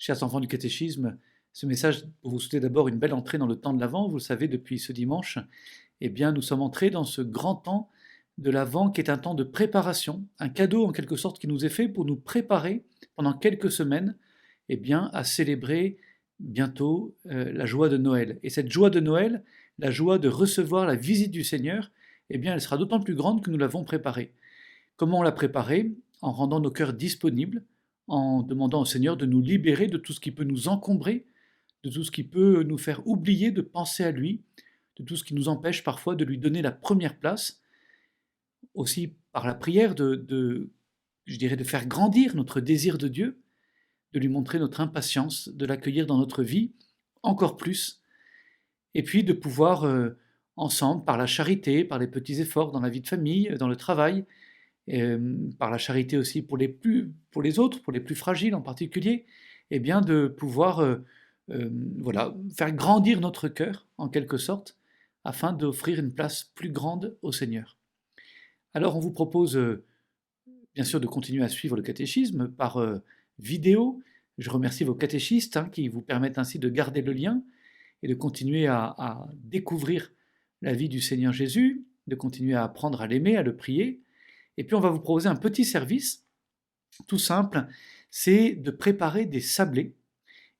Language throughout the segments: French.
Chers enfants du catéchisme, ce message pour vous souhaiter d'abord une belle entrée dans le temps de l'Avent. Vous le savez, depuis ce dimanche, nous sommes entrés dans ce grand temps de l'Avent qui est un temps de préparation, un cadeau en quelque sorte qui nous est fait pour nous préparer pendant quelques semaines à célébrer bientôt la joie de Noël. Et cette joie de Noël, la joie de recevoir la visite du Seigneur, elle sera d'autant plus grande que nous l'avons préparée. Comment on l'a préparée? En rendant nos cœurs disponibles, en demandant au Seigneur de nous libérer de tout ce qui peut nous encombrer, de tout ce qui peut nous faire oublier de penser à lui, de tout ce qui nous empêche parfois de lui donner la première place, aussi par la prière de faire grandir notre désir de Dieu, de lui montrer notre impatience, de l'accueillir dans notre vie encore plus, et puis de pouvoir ensemble, par la charité, par les petits efforts dans la vie de famille, dans le travail, par la charité aussi pour les autres, pour les plus fragiles en particulier, de pouvoir faire grandir notre cœur, en quelque sorte, afin d'offrir une place plus grande au Seigneur. Alors on vous propose, bien sûr, de continuer à suivre le catéchisme par vidéo. Je remercie vos catéchistes qui vous permettent ainsi de garder le lien et de continuer à découvrir la vie du Seigneur Jésus, de continuer à apprendre à l'aimer, à le prier. Et puis on va vous proposer un petit service, tout simple, c'est de préparer des sablés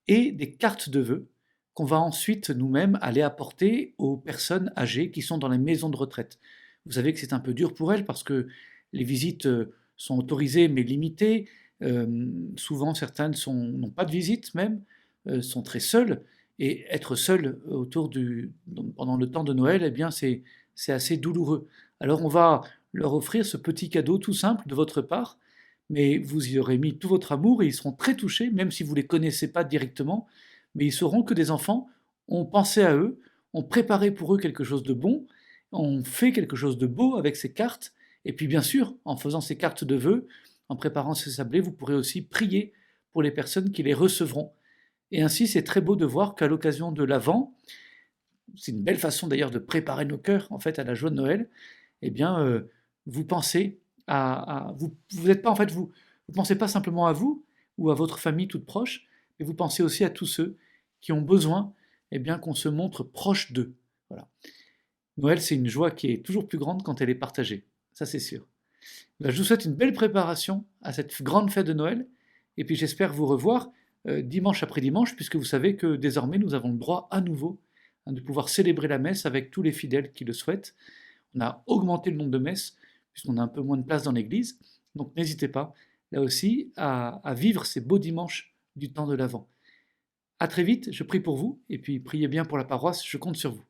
et des cartes de vœux qu'on va ensuite nous-mêmes aller apporter aux personnes âgées qui sont dans les maisons de retraite. Vous savez que c'est un peu dur pour elles parce que les visites sont autorisées mais limitées. Souvent certaines n'ont pas de visite même, sont très seules. Et être seul pendant le temps de Noël, c'est assez douloureux. Alors on va leur offrir ce petit cadeau tout simple de votre part, mais vous y aurez mis tout votre amour et ils seront très touchés, même si vous ne les connaissez pas directement, mais ils sauront que des enfants ont pensé à eux, ont préparé pour eux quelque chose de bon, ont fait quelque chose de beau avec ces cartes, et puis bien sûr, en faisant ces cartes de vœux, en préparant ces sablés, vous pourrez aussi prier pour les personnes qui les recevront. Et ainsi, c'est très beau de voir qu'à l'occasion de l'Avent, c'est une belle façon d'ailleurs de préparer nos cœurs en fait à la joie de Noël, vous pensez vous êtes pas en fait vous pensez pas simplement à vous ou à votre famille toute proche, mais vous pensez aussi à tous ceux qui ont besoin qu'on se montre proche d'eux. Voilà. Noël, c'est une joie qui est toujours plus grande quand elle est partagée, ça c'est sûr. Je vous souhaite une belle préparation à cette grande fête de Noël, et puis j'espère vous revoir dimanche après dimanche, puisque vous savez que désormais nous avons le droit à nouveau de pouvoir célébrer la messe avec tous les fidèles qui le souhaitent. On a augmenté le nombre de messes, puisqu'on a un peu moins de place dans l'église, donc n'hésitez pas, là aussi, à vivre ces beaux dimanches du temps de l'Avent. À très vite, je prie pour vous, et puis priez bien pour la paroisse, je compte sur vous.